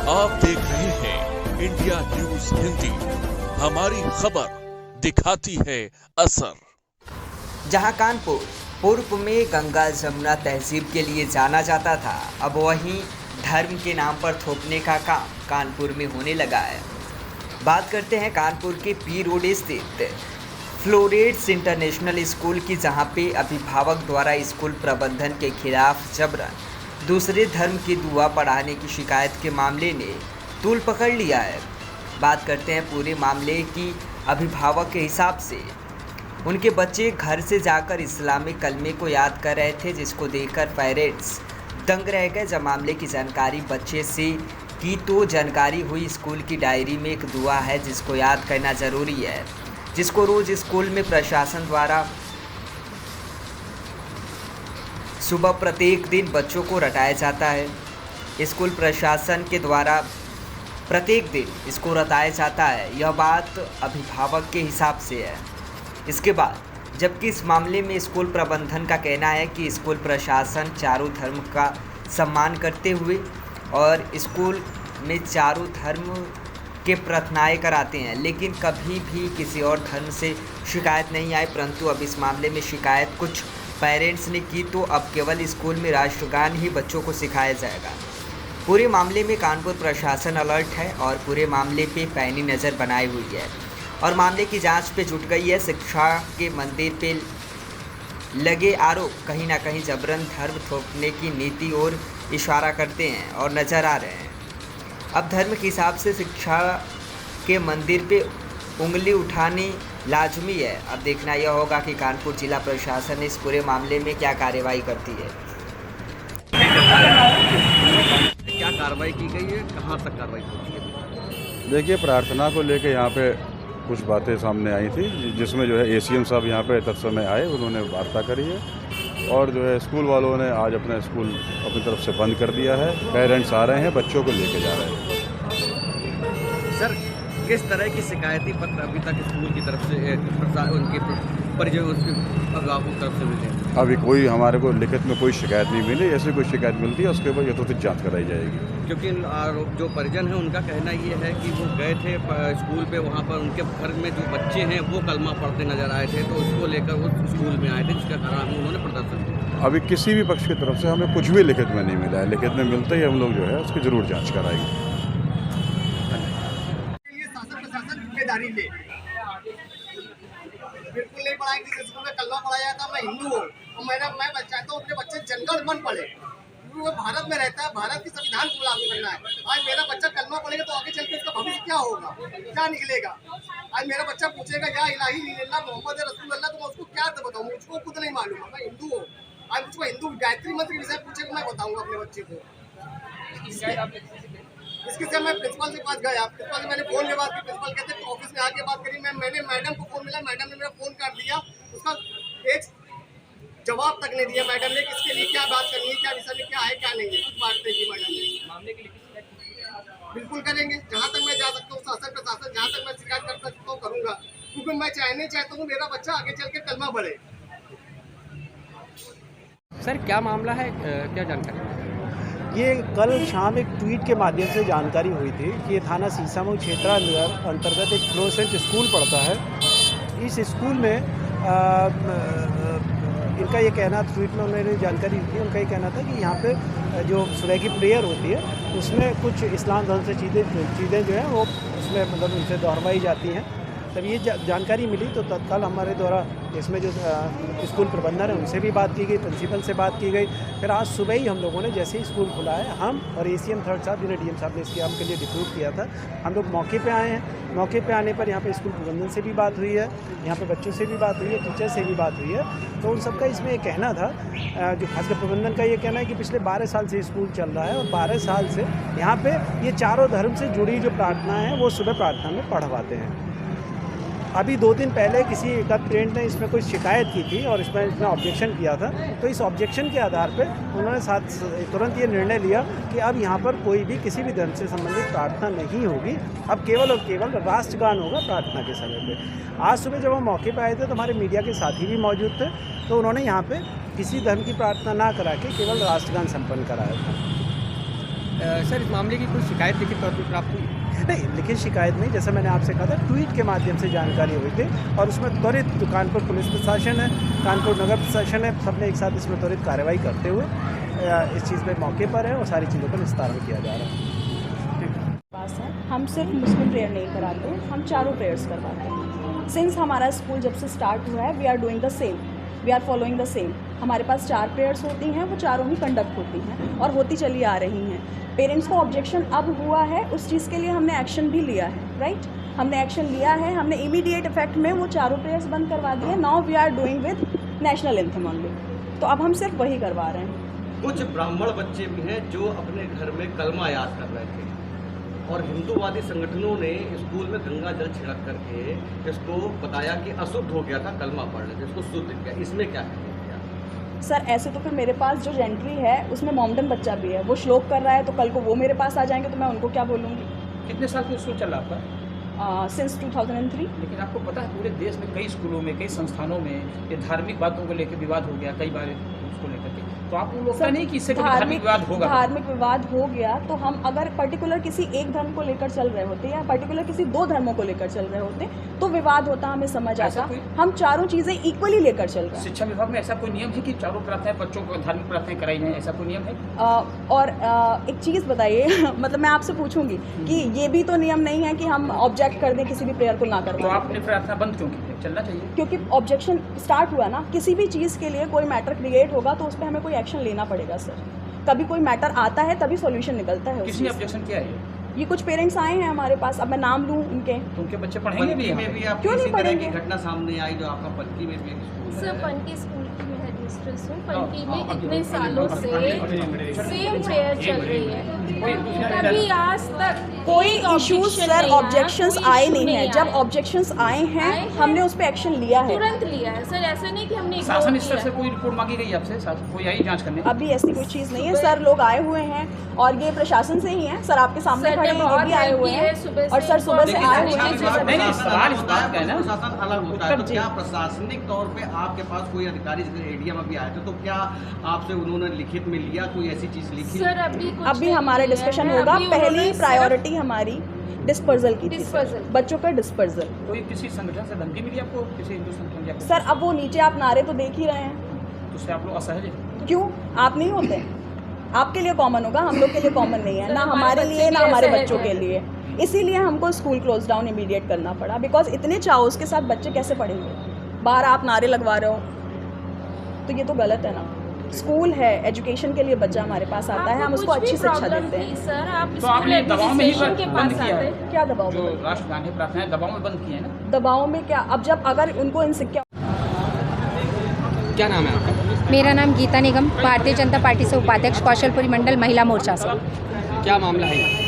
आप देख रहे हैं इंडिया न्यूज हिंदी। हमारी खबर दिखाती है असर। जहां कानपुर पूर्व में गंगा जमुना तहजीब के लिए जाना जाता था, अब वहीं धर्म के नाम पर थोपने का काम कानपुर में होने लगा है। बात करते हैं कानपुर के पी रोड स्थित फ्लोरेट्स इंटरनेशनल स्कूल की, जहां पे अभिभावक द्वारा स्कूल प्रबंधन के खिलाफ जबरन दूसरे धर्म की दुआ पढ़ाने की शिकायत के मामले ने तूल पकड़ लिया है। बात करते हैं पूरे मामले की। अभिभावक के हिसाब से उनके बच्चे घर से जाकर इस्लामी कलमे को याद कर रहे थे, जिसको देखकर पेरेंट्स दंग रह गए। जब मामले की जानकारी बच्चे से की तो जानकारी हुई स्कूल की डायरी में एक दुआ है जिसको याद करना ज़रूरी है, जिसको रोज़ स्कूल में प्रशासन द्वारा सुबह प्रत्येक दिन बच्चों को रटाया जाता है। स्कूल प्रशासन के द्वारा प्रत्येक दिन इसको रटाया जाता है, यह बात अभिभावक के हिसाब से है। इसके बाद जबकि इस मामले में स्कूल प्रबंधन का कहना है कि स्कूल प्रशासन चारों धर्म का सम्मान करते हुए और स्कूल में चारों धर्म के प्रार्थनाएं कराते हैं, लेकिन कभी भी किसी और धर्म से शिकायत नहीं आई। परंतु अब इस मामले में शिकायत कुछ पेरेंट्स ने की तो अब केवल स्कूल में राष्ट्रगान ही बच्चों को सिखाया जाएगा। पूरे मामले में कानपुर प्रशासन अलर्ट है और पूरे मामले पे पैनी नज़र बनाई हुई है और मामले की जांच पे जुट गई है। शिक्षा के मंदिर पे लगे आरोप कहीं ना कहीं जबरन धर्म थोपने की नीति और इशारा करते हैं और नज़र आ रहे हैं। अब धर्म के हिसाब से शिक्षा के मंदिर पे उंगली उठानी लाजमी है। अब देखना यह होगा कि कानपुर जिला प्रशासन इस पूरे मामले में क्या कार्रवाई करती है। क्या कार्रवाई की गई है, कहां तक कार्रवाई होती है? देखिए, प्रार्थना को लेकर यहाँ पे कुछ बातें सामने आई थी, जिसमें जो है एसीएम साहब यहाँ पे तत्समय आए, उन्होंने वार्ता करी है और जो है स्कूल वालों ने आज अपना स्कूल अपनी तरफ से बंद कर दिया है। पेरेंट्स आ रहे हैं, बच्चों को लेके जा रहे हैं। सर, किस तरह की शिकायती पत्र अभी तक स्कूल की तरफ से उनके परिजन उसके अभिभावकों की तरफ से मिले? अभी कोई हमारे को लिखित में कोई शिकायत नहीं मिली। ऐसी कोई शिकायत मिलती है उसके बाद यथोचित जांच कराई जाएगी। क्योंकि जो परिजन है उनका कहना ये है कि वो गए थे स्कूल पे, वहाँ पर उनके घर में जो बच्चे हैं वो कलमा पढ़ते नजर आए थे, तो उसको लेकर वो स्कूल में आए थे, जिसका कारण उन्होंने प्रदर्शन किया। अभी किसी भी पक्ष की तरफ से हमें कुछ भी लिखित में नहीं मिला है। लिखित में मिलते ही हम लोग जो है उसकी जरूर जाँच कराएंगे। ले बिल्कुल नहीं पढ़ाएंगे। जिस स्कूल में कलमा पढ़ाया था, मैं हिंदू हूँ और मैं चाहता हूँ अपने बच्चे जनगण मन पढ़े, क्योंकि वो भारत में रहता है, भारत के संविधान को लागू करना है। आज मेरा बच्चा कलमा पढ़ेगा तो आगे चल के उसका भविष्य क्या होगा, क्या निकलेगा। आज मेरा बच्चा पूछेगा या इलाही इल्लल्लाह मोहम्मद रसूलुल्लाह, तो मैं उसको क्या बताऊँ, मुझको खुद नहीं मालूम है, मैं हिंदू हूँ। आज मुझको हिंदू गायत्री मंत्र के विषय पूछेगा, मैं बताऊँगा अपने बच्चे को। इसके से मैं प्रिंसिपल के पास गया, प्रिंसिपल से मैंने फोन के बाद प्रिंसिपल कहते हैं ऑफिस में आके बात करी। मैंने मैडम को फोन मिला, मैडम ने मेरा फोन काट दिया, उसका एक जवाब तक नहीं दिया मैडम ने, किसके लिए क्या बात करनी है, क्या विषय में क्या है क्या नहीं है, कुछ बात नहीं की मैडम ने। मामले के लिए बिल्कुल करेंगे, जहाँ तक मैं जा सकता हूँ शासन प्रशासन, जहाँ तक मैं शिकायत कर सकता हूँ करूँगा, क्योंकि मैं नहीं चाहता हूँ मेरा बच्चा आगे चल के कलमा बढ़े। सर, क्या मामला है, क्या जानकारी? ये कल शाम एक ट्वीट के माध्यम से जानकारी हुई थी कि ये थाना सीसामऊ क्षेत्र अंतर्गत एक फ्लोरेंट स्कूल पड़ता है। इस स्कूल में इनका ये कहना, ट्वीट में उन्होंने जानकारी दी, उनका ये कहना था कि यहाँ पे जो सुबह की प्रेयर होती है उसमें कुछ इस्लाम धर्म से चीज़ें जो हैं वो उसमें मतलब उनसे दोहरवाई जाती हैं। तब ये जानकारी मिली तो तत्काल हमारे द्वारा इसमें जो स्कूल प्रबंधन है उनसे भी बात की गई, प्रिंसिपल से बात की गई। फिर आज सुबह ही हम लोगों ने जैसे ही स्कूल खुला है, हम और एसीएम थर्ड साहब जिन्हें डीएम साहब ने इसके हमके लिए रिक्रूट किया था, हम लोग मौके पे आए हैं। मौके पे आने पर यहाँ पे स्कूल प्रबंधन से भी बात हुई है, यहाँ पे बच्चों से भी बात हुई है, टीचर से भी बात हुई है। तो उन सबका इसमें एक कहना था, जो खासकर प्रबंधन का ये कहना है कि पिछले 12 साल से स्कूल चल रहा है और 12 साल से यहाँ पर ये चारों धर्म से जुड़ी जो प्रार्थना है वो सुबह प्रार्थना में पढ़वाते हैं। अभी 2 दिन पहले किसी एक पेरेंट ने इसमें कोई शिकायत की थी और इसमें ऑब्जेक्शन किया था, तो इस ऑब्जेक्शन के आधार पे उन्होंने तुरंत ये निर्णय लिया कि अब यहाँ पर कोई भी किसी भी धर्म से संबंधित प्रार्थना नहीं होगी, अब केवल और केवल राष्ट्रगान होगा प्रार्थना के समय पे। आज सुबह जब हम मौके पर आए थे तो हमारे मीडिया के साथी भी मौजूद थे, तो उन्होंने यहाँ पर किसी धर्म की प्रार्थना ना करा के केवल राष्ट्रगान संपन्न कराया था। सर इस मामले की कोई शिकायत लिखित तौर पर प्राप्त हुई? नहीं, लिखित शिकायत नहीं, जैसा मैंने आपसे कहा था ट्वीट के माध्यम से जानकारी हुई थी और उसमें त्वरित कानपुर पुलिस प्रशासन है, कानपुर नगर प्रशासन है, सबने एक साथ इसमें त्वरित कार्रवाई करते हुए इस चीज़ पे मौके पर है और सारी चीज़ों का निस्तारण किया जा रहा है। पास है, हम सिर्फ मुस्लिम प्रेयर नहीं कराते, हम चारों प्रेयर्स करवाते हैं। सिंस हमारा स्कूल जब से स्टार्ट हुआ है we are doing the same, we are following the same. हमारे पास 4 प्रेयर्स होती हैं, वो चारों ही कंडक्ट होती हैं और होती चली आ रही हैं। पेरेंट्स को ऑब्जेक्शन अब हुआ है, उस चीज़ के लिए हमने एक्शन भी लिया है, राइट? हमने एक्शन लिया है, हमने इमीडिएट इफेक्ट में वो चारों प्रेयर्स बंद करवा दिए। Now we are doing with national anthem only, तो अब हम सिर्फ वही करवा रहे हैं। कुछ ब्राह्मण बच्चे भी हैं जो अपने घर में कलमा याद कर रहे थे और हिंदूवादी संगठनों ने स्कूल में गंगा जल छिड़क करके इसको बताया कि अशुद्ध हो गया था कलमा पढ़ने से, इसको शुद्ध किया। इसमें क्या है? सर ऐसे तो फिर मेरे पास जो एंट्री है उसमें मोमडन बच्चा भी है, वो श्लोक कर रहा है, तो कल को वो मेरे पास आ जाएंगे तो मैं उनको क्या बोलूँगी? कितने साल से स्कूल चल रहा आपका? सिंस 2003। लेकिन आपको पता है पूरे देश में कई स्कूलों में, कई संस्थानों में ये धार्मिक बातों को लेकर विवाद हो गया कई बार उसको लेकर के, तो आपको लगता नहीं कि इससे धार्मिक विवाद होगा? धार्मिक विवाद हो गया तो हम अगर पर्टिकुलर किसी एक धर्म को लेकर चल रहे होते या पर्टिकुलर किसी 2 धर्मों को लेकर चल रहे होते तो विवाद होता, हमें समझ आता। हम चारों चीज़ें इक्वली लेकर चल रहे हैं। शिक्षा विभाग में ऐसा कोई नियम है कि चारों प्रार्थनाएं बच्चों को धार्मिक प्रार्थनाएं कराई जाए, ऐसा कोई नियम है? और एक चीज़ बताइए मतलब मैं आपसे पूछूंगी कि ये भी तो नियम नहीं है कि हम ऑब्जेक्ट कर दें किसी भी प्रेयर को ना करवाएं। तो आपने प्रार्थना बंद क्यों की? चलना चाहिए। क्योंकि ऑब्जेक्शन स्टार्ट हुआ ना, किसी भी चीज़ के लिए कोई मैटर क्रिएट होगा तो उस पर हमें कोई एक्शन लेना पड़ेगा सर। कभी कोई मैटर आता है तभी सॉल्यूशन निकलता है। किसने ऑब्जेक्शन किया है? ये कुछ पेरेंट्स आए हैं हमारे पास, अब मैं नाम लूँ उनके, तो उनके बच्चे पढ़ेंगे भी में भी आप क्यों नहीं पढ़ेंगे? घटना सामने आई जो आपका पनकी में भी एक स्कूल है। सर पनकी स्कूल की मैं हेडमिस्ट्रेस हूँ। पनकी में इतने सालों से सेम प्रेयर चल रही है, कभी आज तक कोई इश्यूज सर ऑब्जेक्शंस आए नहीं है। जब ऑब्जेक्शंस आए हैं हमने उस पर एक्शन लिया है, तुरंत लिया है सर। ऐसा नहीं कि हमने शासन स्तर से कोई रिपोर्ट मांगी गई आपसे? कोई आई जांच करने? अभी ऐसी कोई चीज़ नहीं है सर। लोग आए हुए हैं और ये प्रशासन से ही है सर, आपके सामने खड़े हैं, ये भी आए हुए हैं और सर सुबह से आए हुए हैं। सवाल इस बात का है ना, प्रशासन अलग होता है, तो क्या प्रशासनिक तौर पे आपके पास कोई अधिकारी जैसे एडीएम अभी आए थे तो क्या आपसे उन्होंने लिखित में लिया, कोई ऐसी चीज़ लिखी? सर अभी हमारा डिस्कशन होगा। पहली प्रायोरिटी हमारी डिस्पर्जल की थी, बच्चों का डिस्पर्जल। कोई किसी संगठन से धमकी मिली आपको? किसी हिंदू संगठन या सर अब वो नीचे आप नारे तो देख ही रहे हैं, तो उससे आप लोग असहज हैं? क्यों? आप नहीं होते? आपके लिए कॉमन होगा, हम लोग के लिए कॉमन नहीं है, ना हमारे लिए ना हमारे बच्चों के लिए। इसीलिए हमको स्कूल क्लोज डाउन इमीडिएट करना पड़ा, बिकॉज इतने चाउस के साथ बच्चे कैसे पढ़ेंगे? बाहर आप नारे लगवा रहे हो तो ये तो गलत है ना। स्कूल है, एजुकेशन के लिए बच्चा हमारे पास आता है, हम उसको अच्छी शिक्षा देते हैं। सर आप तो आपने दबाव में ही बंद किया है? क्या दबाव? जो राष्ट्रगान है प्रार्थनाएं दबाव में बंद किए हैं ना? दबाव में क्या? अब जब अगर उनको इनसिक्योर। क्या नाम है आपका? मेरा नाम गीता निगम, भारतीय जनता पार्टी से उपाध्यक्ष, कौशलपुरी मंडल महिला मोर्चा से। क्या मामला है?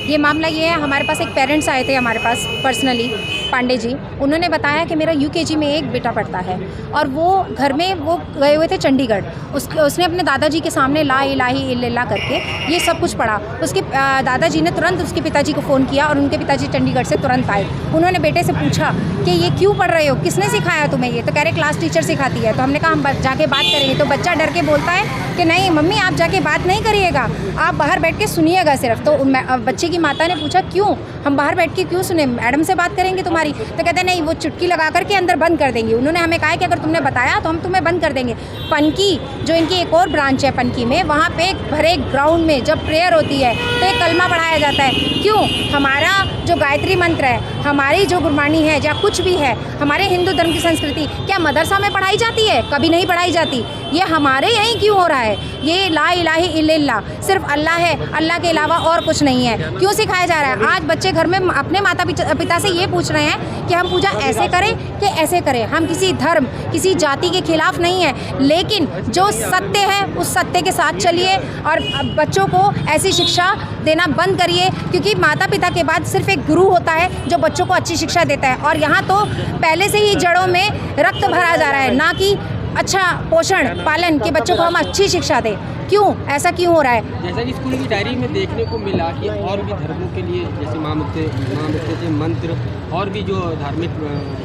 ये मामला ये है, हमारे पास एक पेरेंट्स आए थे हमारे पास पर्सनली, पांडे जी। उन्होंने बताया कि मेरा यूकेजी में एक बेटा पढ़ता है और वो घर में वो गए हुए थे चंडीगढ़। उसने अपने दादाजी के सामने ला इलाही इल्लल्लाह करके ये सब कुछ पढ़ा। उसके दादाजी ने तुरंत उसके पिताजी को फ़ोन किया और उनके पिताजी चंडीगढ़ से तुरंत आए। उन्होंने बेटे से पूछा कि ये क्यों पढ़ रहे हो, किसने सिखाया तुम्हें ये? तो कह रहे क्लास टीचर सिखाती है। तो हमने कहा हम जाके बात करेंगे। तो बच्चा डर के बोलता है कि नहीं मम्मी आप जाके बात नहीं करिएगा, आप बाहर बैठ के सुनिएगा सिर्फ। तो बच्चे की माता ने पूछा क्यों, हम बाहर बैठ के क्यों सुने, मैडम से बात करेंगे तुम्हारी? तो कहते नहीं वो चुटकी लगा करके अंदर बंद कर देंगी। उन्होंने हमें कहा कि अगर तुमने बताया तो हम तुम्हें बंद कर देंगे। पनकी जो इनकी एक और ब्रांच है पनकी में, वहाँ पे भरे ग्राउंड में जब प्रेयर होती है तो एक कलमा पढ़ाया जाता है। क्यों? हमारा जो गायत्री मंत्र है, हमारी जो गुरबानी है या कुछ भी है, हमारे हिंदू धर्म की संस्कृति क्या मदरसा में पढ़ाई जाती है? कभी नहीं पढ़ाई जाती। ये हमारे यहीं क्यों हो रहा है? ये ला इलाही इल्लल्लाह, सिर्फ अल्लाह है, अल्लाह के अलावा और कुछ नहीं है, क्यों सिखाया जा रहा है? आज बच्चे घर में अपने माता पिता से ये पूछ रहे हैं कि हम पूजा ऐसे करें कि ऐसे करें। हम किसी धर्म किसी जाति के खिलाफ नहीं है, लेकिन जो सत्य है उस सत्य के साथ चलिए और बच्चों को ऐसी शिक्षा देना बंद करिए, क्योंकि माता पिता के बाद सिर्फ एक गुरु होता है जो बच्चों को अच्छी शिक्षा देता है। और यहाँ तो पहले से ही जड़ों में रक्त भरा जा रहा है, ना कि अच्छा पोषण पालन कि बच्चों को हम अच्छी शिक्षा दें। क्यों ऐसा क्यों हो रहा है? जैसा कि स्कूल की डायरी में देखने को मिला कि और भी धर्मों के लिए जैसे माँ मृत्युंजय मंत्र और भी जो धार्मिक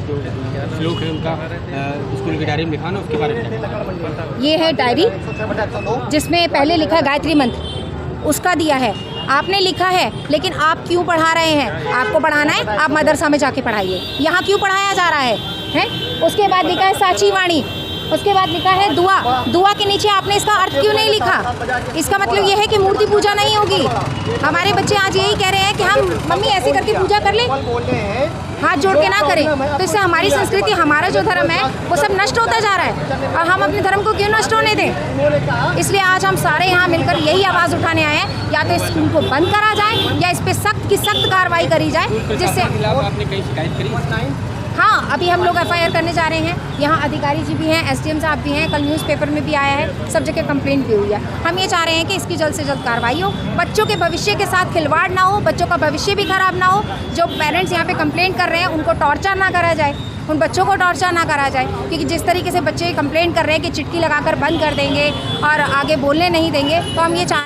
जो श्लोक है उनका स्कूल की डायरी में लिखा ना, उसके बारे में ये है डायरी जिसमें पहले लिखा है गायत्री मंत्र, उसका दिया है। आपने लिखा है, लेकिन आप क्यों पढ़ा रहे हैं? आपको पढ़ाना है, आप मदरसा में जाके पढ़ाइए। यहाँ क्यों पढ़ाया जा रहा है? उसके बाद लिखा है साची वाणी, उसके बाद लिखा है दुआ। दुआ के नीचे आपने इसका अर्थ क्यों नहीं लिखा? इसका मतलब ये है कि मूर्ति पूजा नहीं होगी। हमारे बच्चे आज यही कह रहे हैं कि हम मम्मी ऐसे करके पूजा कर लें, हाथ जोड़ के ना करें। तो इससे हमारी संस्कृति, हमारा जो धर्म है वो सब नष्ट होता जा रहा है, और हम अपने धर्म को क्यों नष्ट होने दें? इसलिए आज हम सारे यहाँ मिलकर यही आवाज़ उठाने आए हैं, या तो इस स्कूल को बंद करा जाए या इस पर सख्त की सख्त कार्रवाई करी जाए, जिससे आपने कहीं शिकायत करी? हाँ, अभी हम लोग FIR करने जा रहे हैं। यहाँ अधिकारी जी भी हैं, SDM साहब भी हैं, कल न्यूज़पेपर में भी आया है, सब जगह कंप्लेंट भी हुई है। हम ये चाह रहे हैं कि इसकी जल्द से जल्द कार्रवाई हो, बच्चों के भविष्य के साथ खिलवाड़ ना हो, बच्चों का भविष्य भी खराब ना हो। जो पेरेंट्स यहाँ पे कंप्लेंट कर रहे हैं उनको टॉर्चर ना करा जाए, उन बच्चों को टॉर्चर ना करा जाए, क्योंकि जिस तरीके से बच्चे कंप्लेंट कर रहे हैं कि चिट्ठी लगाकर बंद कर देंगे और आगे बोलने नहीं देंगे, तो हम ये चाह